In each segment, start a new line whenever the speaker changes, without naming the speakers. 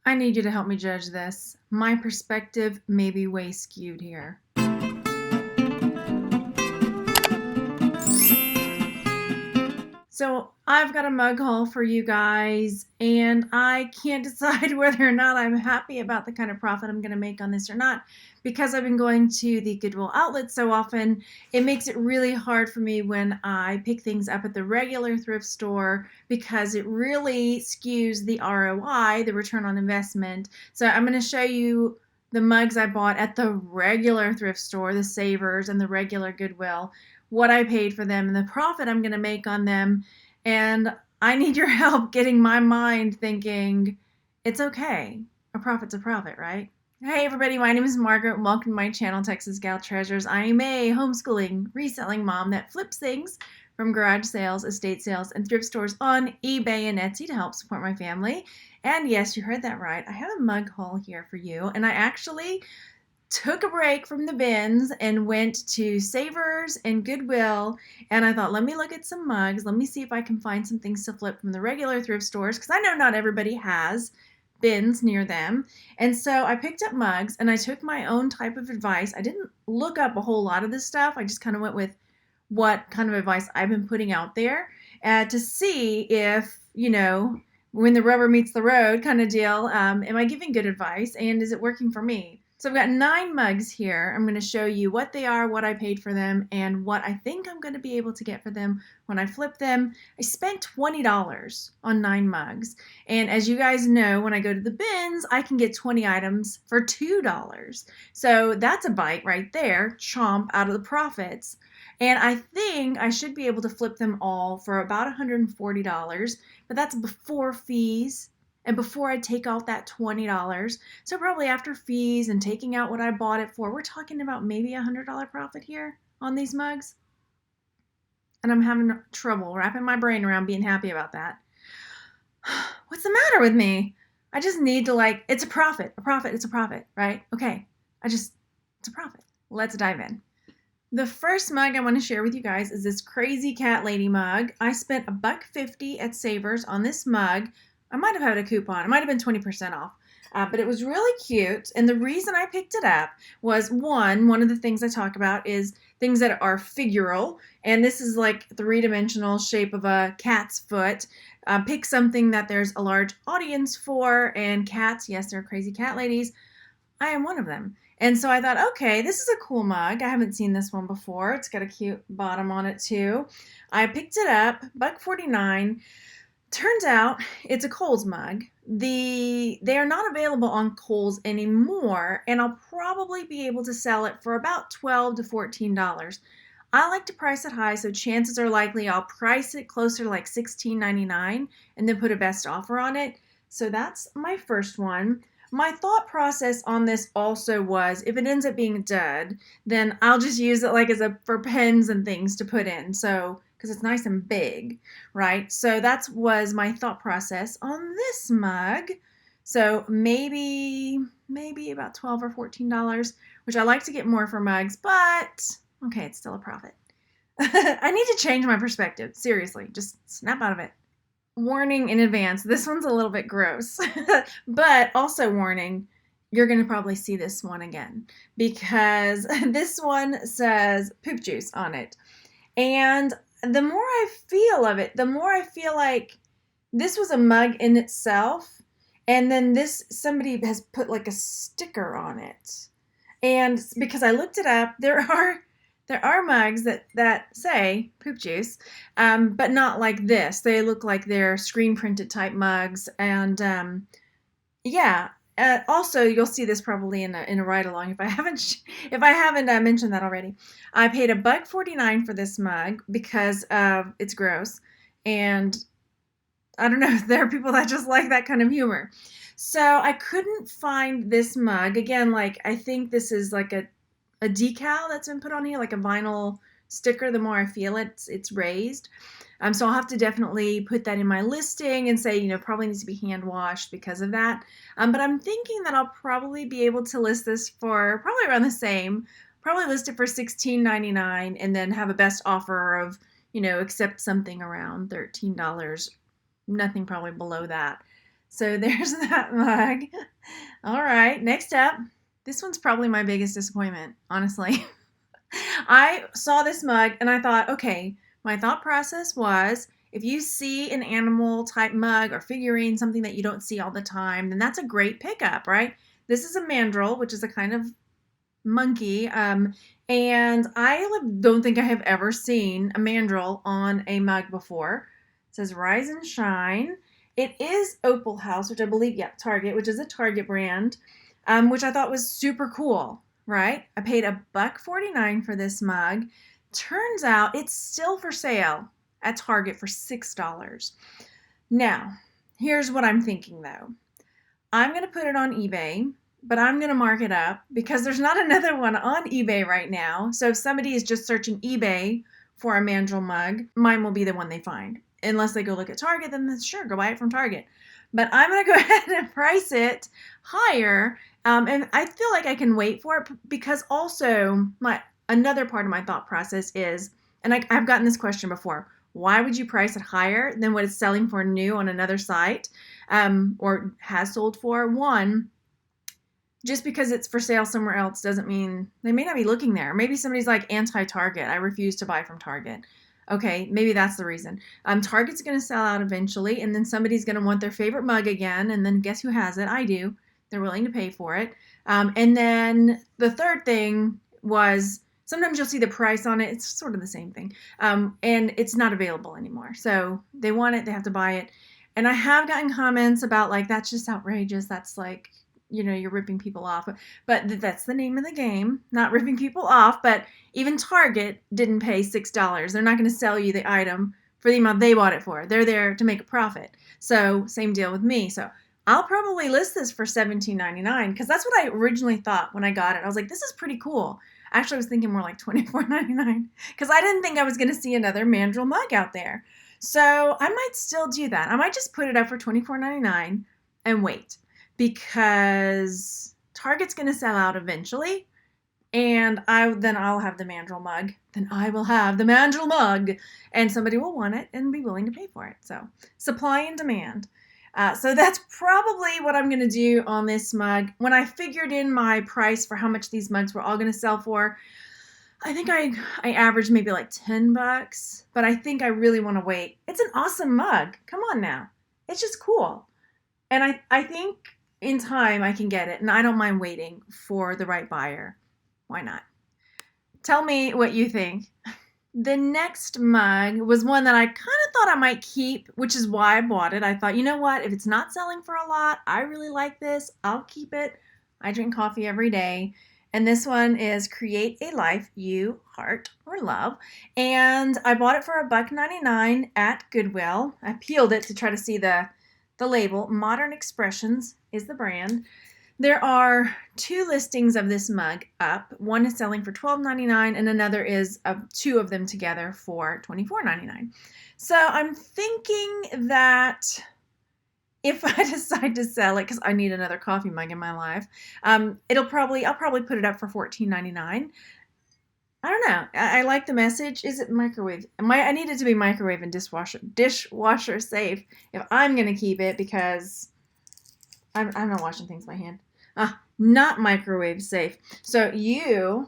I need you to help me judge this. My perspective may be way skewed here. So I've got a mug haul for you guys, and I can't decide whether or not I'm happy about the kind of profit I'm going to make on this or not. Because I've been going to the Goodwill outlet so often, it makes it really hard for me when I pick things up at the regular thrift store because it really skews the ROI, the return on investment. So I'm going to show you the mugs I bought at the regular thrift store, the Savers and the regular Goodwill, what I paid for them and the profit I'm going to make on them. And I need your help getting my mind thinking it's okay. A profit's a profit, right? Hey everybody, my name is Margaret. Welcome to my channel, Texas Gal Treasures. I am a homeschooling, reselling mom that flips things from garage sales, estate sales, and thrift stores on eBay and Etsy to help support my family. And yes, you heard that right. I have a mug haul here for you. And I actually took a break from the bins and went to Savers and Goodwill, and I thought, let me look at some mugs. Let me see if I can find some things to flip from the regular thrift stores, because I know not everybody has bins near them. And so I picked up mugs, and I took my own type of advice. I didn't look up a whole lot of this stuff. I just kind of went with what kind of advice I've been putting out there to see if, when the rubber meets the road kind of deal, am I giving good advice, and is it working for me? So I've got 9 mugs here. I'm going to show you what they are, what I paid for them, and what I think I'm going to be able to get for them when I flip them. I spent $20 on 9 mugs. And as you guys know, when I go to the bins, I can get 20 items for $2. So that's a bite right there, chomp out of the profits. And I think I should be able to flip them all for about $140, but that's before fees and before I take out that $20. So probably after fees and taking out what I bought it for, we're talking about maybe $100 profit here on these mugs. And I'm having trouble wrapping my brain around being happy about that. What's the matter with me? I just need to it's a profit, it's a profit, right? Okay, it's a profit. Let's dive in. The first mug I want to share with you guys is this crazy cat lady mug. I spent $1.50 at Savers on this mug. I might have had a coupon. It might have been 20% off. But it was really cute. And the reason I picked it up was one of the things I talk about is things that are figural. And this is like 3-dimensional shape of a cat's foot. Pick something that there's a large audience for. And cats, yes, they're crazy cat ladies. I am one of them. And so I thought, okay, this is a cool mug. I haven't seen this one before. It's got a cute bottom on it too. I picked it up, $1.49. Turns out it's a Kohl's mug. They are not available on Kohl's anymore, and I'll probably be able to sell it for about $12 to $14. I like to price it high, so chances are likely I'll price it closer to like $16.99 and then put a best offer on it. So that's my first one. My thought process on this also was if it ends up being dead, then I'll just use it for pens and things to put in. So because it's nice and big, right? So that was my thought process on this mug. So maybe about $12 or $14, which I like to get more for mugs, but okay, it's still a profit. I need to change my perspective. Seriously, just snap out of it. Warning in advance, this one's a little bit gross, but also warning, you're going to probably see this one again because this one says poop juice on it. And the more I feel of it, the more I feel like this was a mug in itself, and then somebody has put like a sticker on it. And because I looked it up, there are mugs that say poop juice, but not like this. They look like they're screen printed type mugs, and yeah. Also, you'll see this probably in a ride along if I haven't mentioned that already. I paid $1.49 for this mug because it's gross, and I don't know. There are people that just like that kind of humor. So I couldn't find this mug again. I think this is like a decal that's been put on here, like a vinyl sticker. The more I feel it, it's raised. So I'll have to definitely put that in my listing and say, probably needs to be hand washed because of that. But I'm thinking that I'll probably be able to list this for probably around the same, probably list it for $16.99 and then have a best offer of, accept something around $13, nothing probably below that. So there's that mug. All right, next up. This one's probably my biggest disappointment, honestly. I saw this mug and I thought, okay, my thought process was if you see an animal type mug or figurine, something that you don't see all the time, then that's a great pickup, right? This is a mandrill, which is a kind of monkey. And I don't think I have ever seen a mandrill on a mug before. It says Rise and Shine. It is Opal House, which I believe, yeah, Target, which is a Target brand, which I thought was super cool, right? I paid $1.49 for this mug. Turns out it's still for sale at Target for $6. Now, here's what I'm thinking though. I'm going to put it on eBay, but I'm going to mark it up because there's not another one on eBay right now. So if somebody is just searching eBay for a mandrill mug, mine will be the one they find. Unless they go look at Target, then sure, go buy it from Target. But I'm going to go ahead and price it higher. And I feel like I can wait for it because also another part of my thought process is, and I've gotten this question before, why would you price it higher than what it's selling for new on another site or has sold for? One, just because it's for sale somewhere else doesn't mean they may not be looking there. Maybe somebody's like anti-Target. I refuse to buy from Target. Okay, maybe that's the reason. Target's going to sell out eventually, and then somebody's going to want their favorite mug again, and then guess who has it? I do. They're willing to pay for it. And then the third thing was sometimes you'll see the price on it. It's sort of the same thing. And it's not available anymore. So they want it, they have to buy it. And I have gotten comments about like, that's just outrageous. That's like, you're ripping people off. But that's the name of the game, not ripping people off. But even Target didn't pay $6. They're not going to sell you the item for the amount they bought it for. They're there to make a profit. So same deal with me. So I'll probably list this for $17.99 because that's what I originally thought when I got it. I was like, this is pretty cool. Actually, I was thinking more like $24.99 because I didn't think I was going to see another mandrill mug out there. So I might still do that. I might just put it up for $24.99 and wait because Target's going to sell out eventually. And I'll have the mandrill mug. Then I will have the mandrill mug. And somebody will want it and be willing to pay for it. So supply and demand. So that's probably what I'm going to do on this mug. When I figured in my price for how much these mugs were all going to sell for, I think I averaged maybe like $10, but I think I really want to wait. It's an awesome mug. Come on now. It's just cool. And I think in time I can get it, and I don't mind waiting for the right buyer. Why not? Tell me what you think. The next mug was one that I kind of thought I might keep, which is why I bought it. I thought, you know what? If it's not selling for a lot, I really like this. I'll keep it. I drink coffee every day. And this one is Create a Life You Heart or Love. And I bought it for $1.99 at Goodwill. I peeled it to try to see the label. Modern Expressions is the brand. There are 2 listings of this mug up. One is selling for $12.99 and another is 2 of them together for $24.99. So I'm thinking that if I decide to sell it, because I need another coffee mug in my life, I'll probably put it up for $14.99. I don't know. I like the message. Is it microwave? I need it to be microwave and dishwasher safe if I'm going to keep it because I'm not washing things by hand. Not microwave safe. So you're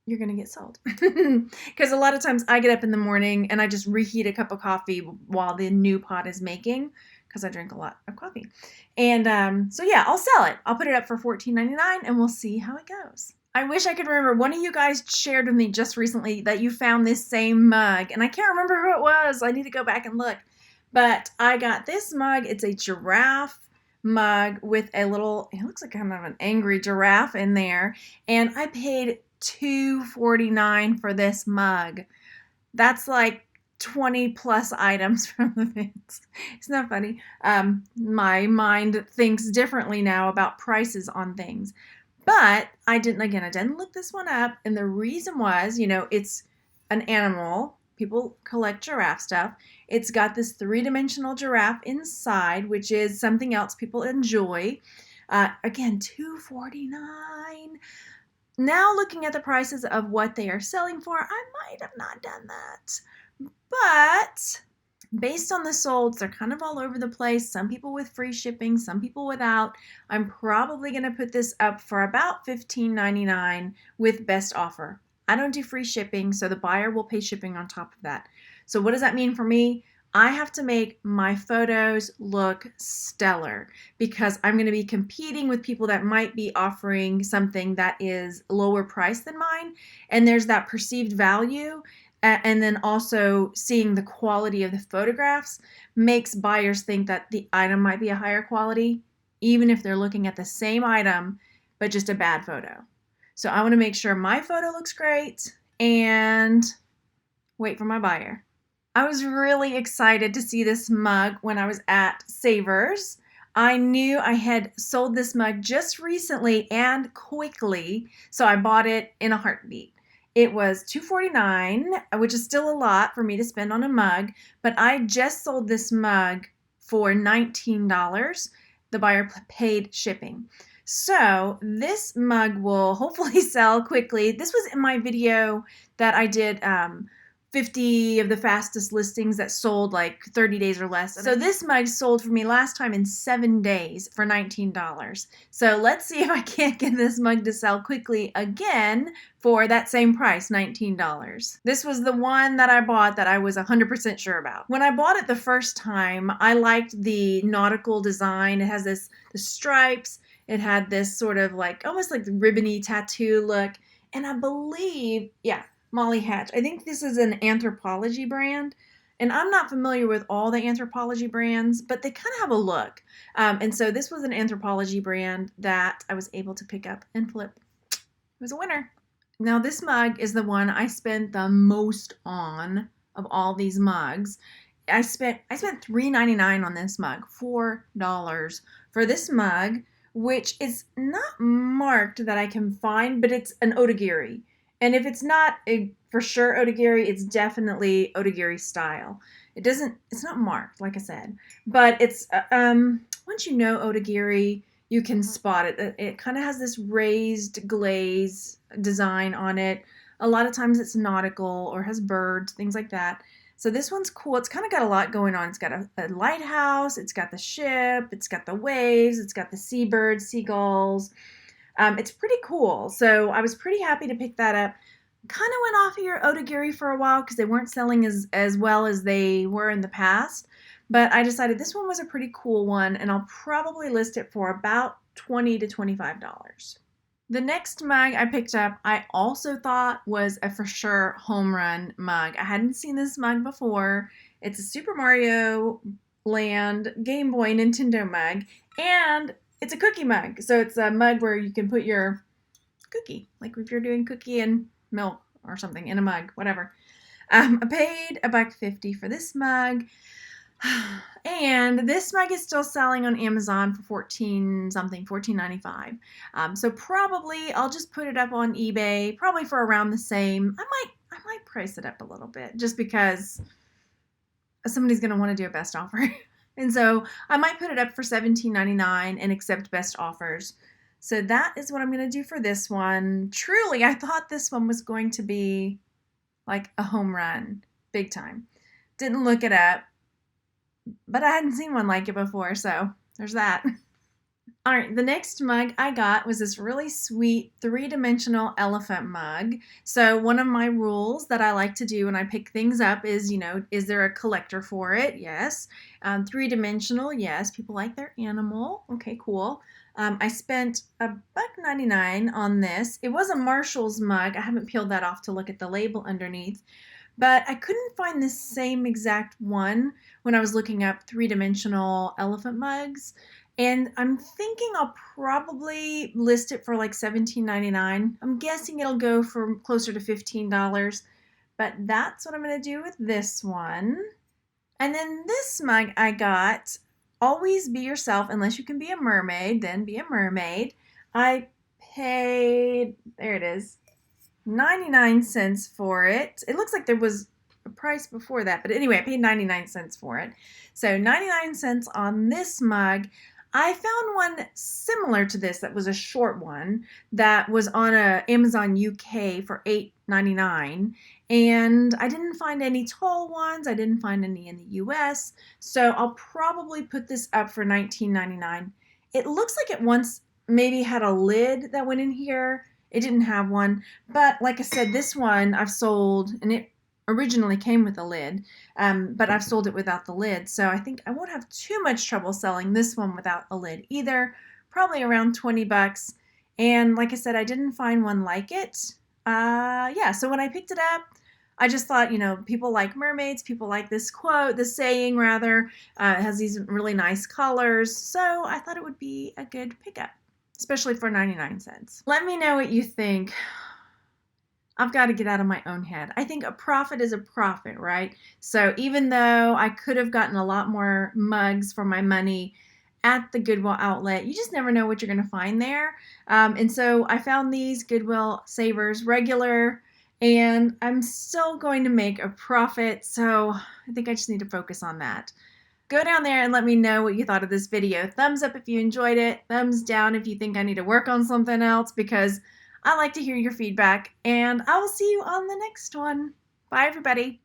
going to get sold. Because a lot of times I get up in the morning and I just reheat a cup of coffee while the new pot is making because I drink a lot of coffee. And so yeah, I'll sell it. I'll put it up for $14.99 and we'll see how it goes. I wish I could remember. One of you guys shared with me just recently that you found this same mug, and I can't remember who it was. I need to go back and look. But I got this mug. It's a giraffe mug with it looks like kind of an angry giraffe in there. And I paid $2.49 for this mug. That's like 20 plus items from the bins. Isn't that funny? My mind thinks differently now about prices on things. But I didn't look this one up. And the reason was, it's an animal. People collect giraffe stuff. It's got this 3-dimensional giraffe inside, which is something else people enjoy. Again, $2.49. Now looking at the prices of what they are selling for, I might have not done that. But Based on the solds, they're kind of all over the place. Some people with free shipping, some people without. I'm probably going to put this up for about $15.99 with best offer. I don't do free shipping, so the buyer will pay shipping on top of that. So what does that mean for me? I have to make my photos look stellar because I'm going to be competing with people that might be offering something that is lower price than mine. And there's that perceived value. And then also seeing the quality of the photographs makes buyers think that the item might be a higher quality, even if they're looking at the same item, but just a bad photo. So I want to make sure my photo looks great and wait for my buyer. I was really excited to see this mug when I was at Savers. I knew I had sold this mug just recently and quickly, so I bought it in a heartbeat. It was $2.49, which is still a lot for me to spend on a mug, but I just sold this mug for $19. The buyer paid shipping. So this mug will hopefully sell quickly. This was in my video that I did 50 of the fastest listings that sold like 30 days or less. So this mug sold for me last time in 7 days for $19. So let's see if I can't get this mug to sell quickly again for that same price, $19. This was the one that I bought that I was 100% sure about. When I bought it the first time, I liked the nautical design. It has the stripes. It had this sort of like almost like ribbony tattoo look. And I believe, yeah, Molly Hatch. I think this is an Anthropologie brand, and I'm not familiar with all the Anthropologie brands, but they kind of have a look. And so this was an Anthropologie brand that I was able to pick up and flip. It was a winner. Now this mug is the one I spent the most on of all these mugs. I spent $3.99 on this mug, $4 for this mug, which is not marked that I can find, but it's an otagiri. And if it's not for sure otagiri, it's definitely otagiri style. It's not marked, like I said, but it's, once you know otagiri, you can spot it. It kind of has this raised glaze design on it. A lot of times it's nautical or has birds, things like that. So this one's cool. It's kind of got a lot going on. It's got a lighthouse. It's got the ship. It's got the waves. It's got the seabirds, seagulls. It's pretty cool. So I was pretty happy to pick that up. Kind of went off of your otagiri for a while because they weren't selling as well as they were in the past. But I decided this one was a pretty cool one, and I'll probably list it for about $20 to $25. The next mug I picked up, I also thought was a for sure home run mug. I hadn't seen this mug before. It's a Super Mario Land Game Boy Nintendo mug, and it's a cookie mug. So it's a mug where you can put your cookie, like if you're doing cookie and milk or something in a mug, whatever. I paid $1.50 for this mug. And this mug is still selling on Amazon for $14.95. So probably I'll just put it up on eBay, probably for around the same. I might price it up a little bit just because somebody's going to want to do a best offer. And so I might put it up for $17.99 and accept best offers. So that is what I'm going to do for this one. Truly, I thought this one was going to be like a home run, big time. Didn't look it up, but I hadn't seen one like it before, so there's that. All right, the next mug I got was this really sweet 3-dimensional elephant mug. So one of my rules that I like to do when I pick things up is, is there a collector for it? Yes. 3-dimensional, yes. People like their animal. Okay, cool. I spent $1.99 on this. It was a Marshall's mug. I haven't peeled that off to look at the label underneath. But I couldn't find the same exact one when I was looking up 3-dimensional elephant mugs. And I'm thinking I'll probably list it for like $17.99. I'm guessing it'll go for closer to $15. But that's what I'm going to do with this one. And then this mug I got, always be yourself. Unless you can be a mermaid, then be a mermaid. I paid, there it is, 99 cents for it. It looks like there was a price before that, but anyway, I paid 99 cents for it. So 99 cents on this mug. I found one similar to this that was a short one that was on Amazon UK for $8.99, and I didn't find any tall ones. I didn't find any in the US, so I'll probably put this up for $19.99. It looks like it once maybe had a lid that went in here. It didn't have one, but like I said, this one I've sold, and it originally came with a lid, but I've sold it without the lid, so I think I won't have too much trouble selling this one without a lid either. Probably around 20 bucks. And like I said, I didn't find one like it. Yeah, so when I picked it up, I just thought, people like mermaids, people like this quote, this saying rather. It has these really nice colors, so I thought it would be a good pickup, especially for 99 cents. Let me know what you think. I've got to get out of my own head. I think a profit is a profit, right? So even though I could have gotten a lot more mugs for my money at the Goodwill outlet, you just never know what you're going to find there. And so I found these Goodwill Savers regular, and I'm still going to make a profit. So I think I just need to focus on that. Go down there and let me know what you thought of this video. Thumbs up if you enjoyed it. Thumbs down if you think I need to work on something else, because I like to hear your feedback, and I will see you on the next one. Bye, everybody.